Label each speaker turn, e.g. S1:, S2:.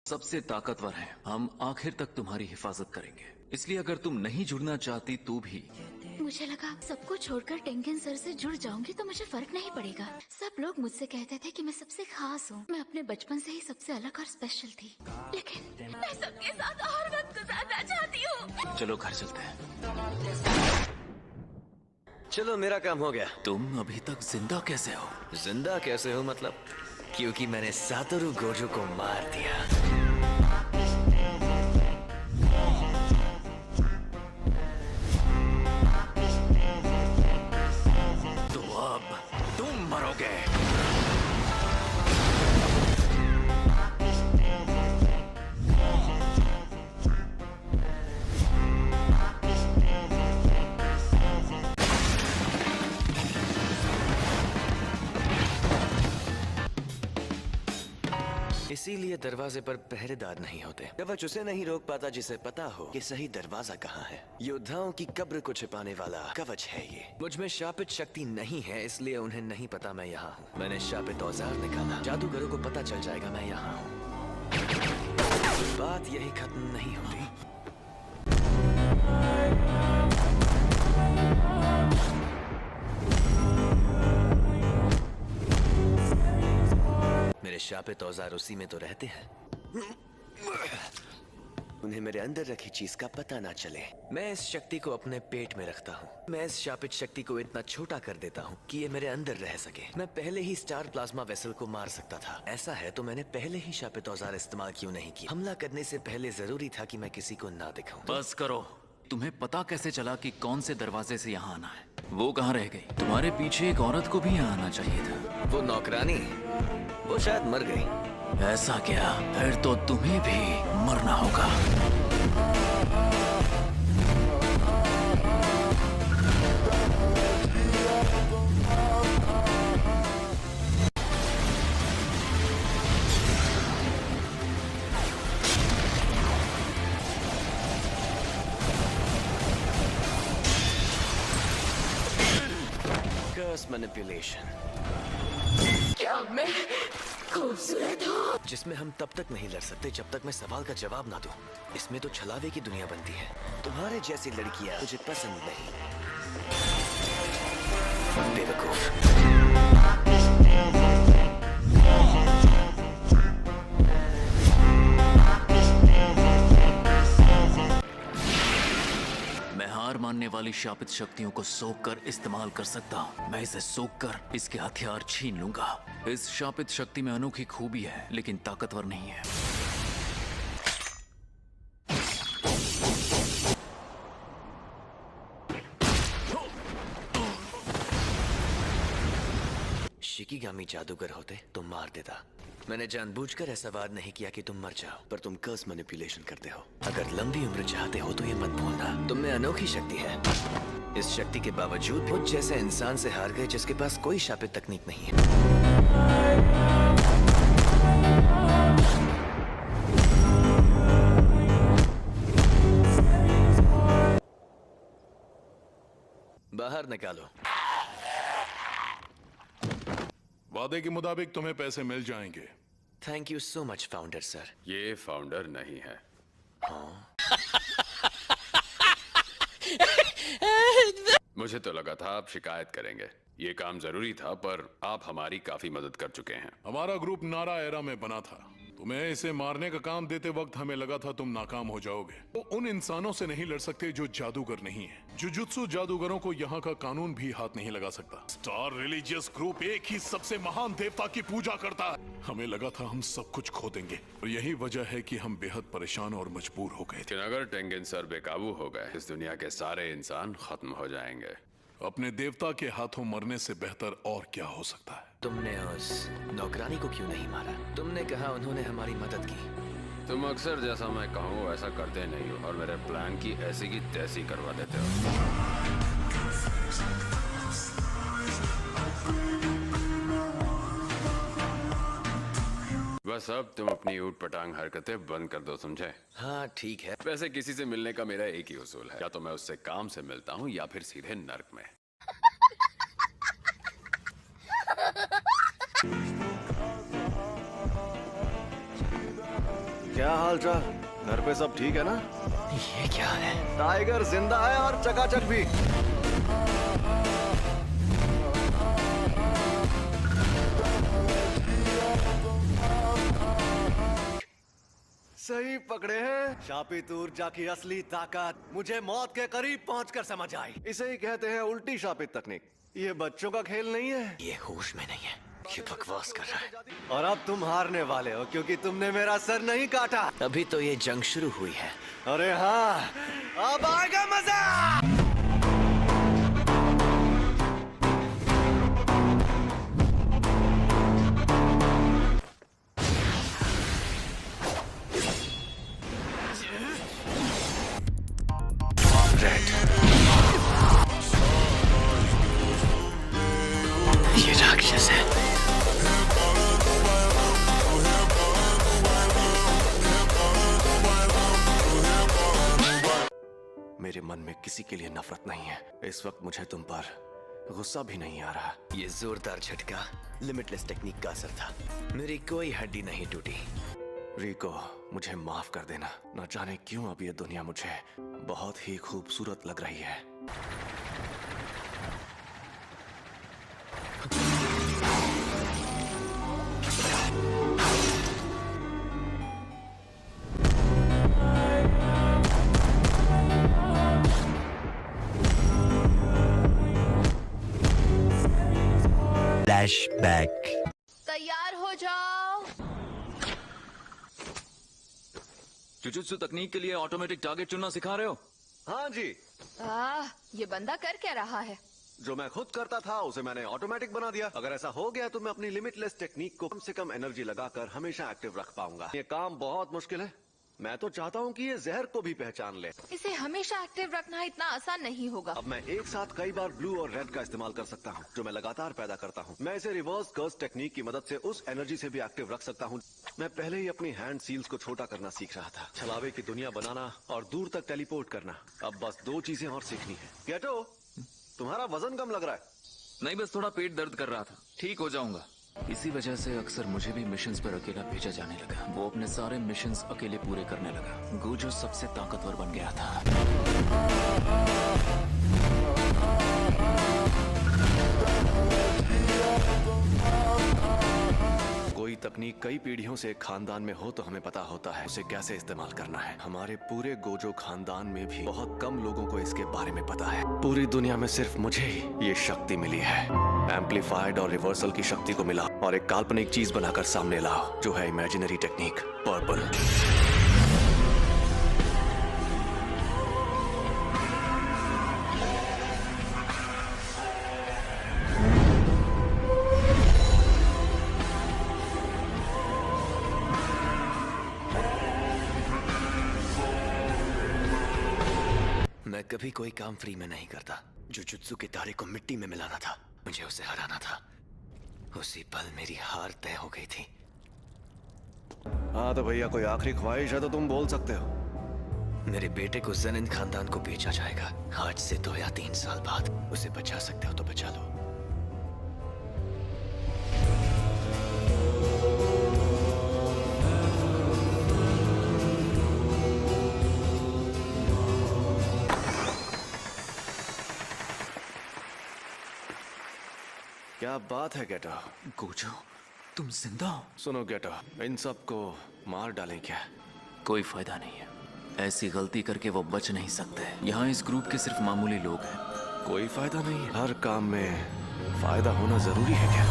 S1: सबसे ताकतवर हैं। हम आखिर तक तुम्हारी हिफाजत करेंगे, इसलिए अगर तुम नहीं जुड़ना चाहती तो भी।
S2: मुझे लगा सबको छोड़कर टेंगन सर से जुड़ जाऊंगी तो मुझे फर्क नहीं पड़ेगा। सब लोग मुझसे कहते थे कि मैं सबसे खास हूँ। मैं अपने बचपन से ही सबसे अलग और स्पेशल थी, लेकिन मैं सबके साथ और वक्त गुजारना चाहती हूँ।
S1: चलो घर चलते हैं।
S3: चलो मेरा काम हो गया।
S1: तुम अभी तक जिंदा कैसे हो?
S3: जिंदा कैसे हो मतलब? क्योंकि मैंने सातोरु गोजो को मार दिया।
S1: तो अब तुम मरोगे।
S3: इसीलिए दरवाजे पर पहरेदार नहीं होते। कवच उसे नहीं रोक पाता जिसे पता हो कि सही दरवाजा कहाँ है। योद्धाओं की कब्र को छिपाने वाला कवच है ये। मुझ में शापित शक्ति नहीं है, इसलिए उन्हें नहीं पता मैं यहाँ हूँ। मैंने शापित औजार निकाला, जादूगरों को पता चल जाएगा मैं यहाँ हूँ। बात यही खत्म नहीं होती। मेरे शापित औजार उसी में तो रहते हैं। उन्हें मेरे अंदर रखी चीज का पता ना चले। मैं इस शक्ति को अपने पेट में रखता हूँ। मैं इस शापित शक्ति को इतना छोटा कर देता हूँ कि ये मेरे अंदर रह सके। मैं पहले ही स्टार प्लाज्मा वेसल को मार सकता था। ऐसा है तो मैंने पहले ही शापित औजार इस्तेमाल क्यों नहीं किया? हमला करने से पहले जरूरी था कि मैं किसी को ना दिखाऊं।
S1: बस करो। तुम्हें पता कैसे चला कि कौन से दरवाजे से यहाँ आना है? वो कहाँ रह गई? तुम्हारे पीछे एक औरत को भी यहाँ आना चाहिए था।
S3: वो नौकरानी, वो शायद मर गई।
S1: ऐसा क्या? फिर तो तुम्हें भी मरना होगा।
S3: कर्स मैनिपुलेशन।
S2: क्या मैं खूबसूरत हूँ?
S3: जिसमें हम तब तक नहीं लड़ सकते जब तक मैं सवाल का जवाब ना दूं। इसमें तो छलावे की दुनिया बनती है। तुम्हारे जैसी लड़कियां मुझे पसंद नहीं। बेवकूफ।
S1: मैं हार मानने वाली शापित शक्तियों को सोख कर इस्तेमाल कर सकता हूँ। मैं इसे सोख कर इसके हथियार छीन लूंगा। इस शापित शक्ति में अनोखी खूबी है, लेकिन ताकतवर नहीं है।
S3: शिकिगामी जादूगर होते तो मार देता। मैंने जानबूझकर ऐसा वार नहीं किया कि तुम मर जाओ, पर तुम कर्स मैनिपुलेशन करते हो। अगर लंबी उम्र चाहते हो तो ये मत भूलना, तुम में अनोखी शक्ति है। इस शक्ति के बावजूद मुझ जैसे इंसान से हार गए जिसके पास कोई शापित तकनीक नहीं है। बाहर निकालो।
S4: वादे के मुताबिक तुम्हें पैसे मिल जाएंगे।
S3: Thank you so much founder sir.
S5: ये फाउंडर नहीं है। मुझे तो लगा था आप शिकायत करेंगे। ये काम जरूरी था, पर आप हमारी काफी मदद कर चुके हैं।
S4: हमारा ग्रुप नारा एरा में बना था। तुम्हें इसे मारने का काम देते वक्त हमें लगा था तुम नाकाम हो जाओगे। तो उन इंसानों से नहीं लड़ सकते जो जादूगर नहीं है। जुजुत्सु जादूगरों को यहाँ का कानून भी हाथ नहीं लगा सकता। स्टार रिलीजियस ग्रुप एक ही सबसे महान देवता की पूजा करता है। हमें लगा था हम सब कुछ खो देंगे, और यही वजह है कि हम बेहद परेशान और मजबूर हो गए थे।
S5: लेकिन अगर टेंगन सर बेकाबू हो गए, इस दुनिया के सारे इंसान खत्म हो जाएंगे।
S4: अपने देवता के हाथों मरने से बेहतर और क्या हो सकता है?
S3: तुमने उस नौकरानी को क्यों नहीं मारा? तुमने कहा उन्होंने हमारी मदद की।
S5: तुम अक्सर जैसा मैं कहूँ वैसा करते नहीं हो, और मेरे प्लान की ऐसी की तैसी करवा देते हो। बस अब तुम अपनी ऊट पटांग हरकतें बंद कर दो, समझे?
S3: हाँ ठीक है।
S5: वैसे किसी से मिलने का मेरा एक ही उसूल है, या तो मैं उससे काम से मिलता हूँ या फिर सीधे नर्क में।
S6: क्या हाल चाल? घर पे सब ठीक है ना?
S3: ये क्या है?
S6: टाइगर जिंदा है और चकाचक भी। सही पकड़े हैं। शापित ऊर्जा की असली ताकत मुझे मौत के करीब पहुंचकर समझ आई। इसे ही कहते हैं उल्टी शापित तकनीक। ये बच्चों का खेल नहीं है।
S3: ये होश में नहीं है, ये बकवास कर रहा है।
S6: और अब तुम हारने वाले हो क्योंकि तुमने मेरा सर नहीं काटा।
S3: अभी तो ये जंग शुरू हुई है।
S6: अरे हाँ, अब आएगा मजा।
S3: ये राक्षस है।
S6: मेरे मन में किसी के लिए नफरत नहीं है। इस वक्त मुझे तुम पर गुस्सा भी नहीं आ रहा।
S3: ये जोरदार झटका लिमिटलेस टेक्निक का असर था। मेरी कोई हड्डी नहीं टूटी।
S6: रिको, मुझे माफ कर देना। न जाने क्यों अब ये दुनिया मुझे बहुत ही खूबसूरत लग रही है।
S3: फ्लैशबैक।
S7: तैयार हो जाओ।
S1: जुजुत्सु तकनीक के लिए ऑटोमेटिक टारगेट चुनना सिखा रहे हो?
S6: हाँ जी,
S7: ये बंदा कर क्या रहा है?
S6: जो मैं खुद करता था उसे मैंने ऑटोमेटिक बना दिया। अगर ऐसा हो गया तो मैं अपनी लिमिटलेस टेक्निक को कम से कम एनर्जी लगाकर हमेशा एक्टिव रख पाऊंगा। ये काम बहुत मुश्किल है। मैं तो चाहता हूँ कि ये जहर को भी पहचान ले।
S7: इसे हमेशा एक्टिव रखना इतना आसान नहीं होगा।
S6: अब मैं एक साथ कई बार ब्लू और रेड का इस्तेमाल कर सकता हूँ, जो मैं लगातार पैदा करता हूँ। मैं इसे रिवर्स कर्स टेक्निक की मदद से उस एनर्जी से भी एक्टिव रख सकता हूँ। मैं पहले ही अपनी हैंड सील्स को छोटा करना सीख रहा था, छलावे की दुनिया बनाना और दूर तक टेलीपोर्ट करना। अब बस 2 चीजें और सीखनी है। गेटो, तुम्हारा वजन कम लग रहा है।
S1: नहीं, बस थोड़ा पेट दर्द कर रहा था। ठीक हो जाऊंगा। इसी वजह से अक्सर मुझे भी मिशंस पर अकेला भेजा जाने लगा। वो अपने सारे मिशंस अकेले पूरे करने लगा। गोजो सबसे ताकतवर बन गया था।
S6: कोई तकनीक कई पीढ़ियों से एक खानदान में हो तो हमें पता होता है उसे कैसे इस्तेमाल करना है। हमारे पूरे गोजो खानदान में भी बहुत कम लोगों को इसके बारे में पता है। पूरी दुनिया में सिर्फ मुझे ही ये शक्ति मिली है। एम्पलीफाइड और रिवर्सल की शक्ति को मिला और एक काल्पनिक चीज बनाकर सामने लाओ, जो है इमेजिनरी टेक्निक पर्पल।
S3: मैं कभी कोई काम फ्री में नहीं करता। जुजुत्सु के तारे को मिट्टी में मिलाना था, मुझे उसे हराना था। उसी पल मेरी हार तय हो गई थी।
S6: हाँ तो भैया, कोई आखिरी ख्वाहिश है तो तुम बोल सकते हो।
S3: मेरे बेटे को जनिन खानदान को बेचा जाएगा। आज से 2 या 3 साल बाद। उसे बचा सकते हो तो बचा लो।
S6: क्या बात है गेटो।
S1: गोजो, तुम जिंदा हो?
S6: सुनो गेटो, इन सबको मार डालें क्या?
S1: कोई फायदा नहीं है। ऐसी गलती करके वो बच नहीं सकते। यहाँ इस ग्रुप के सिर्फ मामूली लोग हैं।
S6: कोई फायदा नहीं है। हर काम में फायदा होना जरूरी है क्या?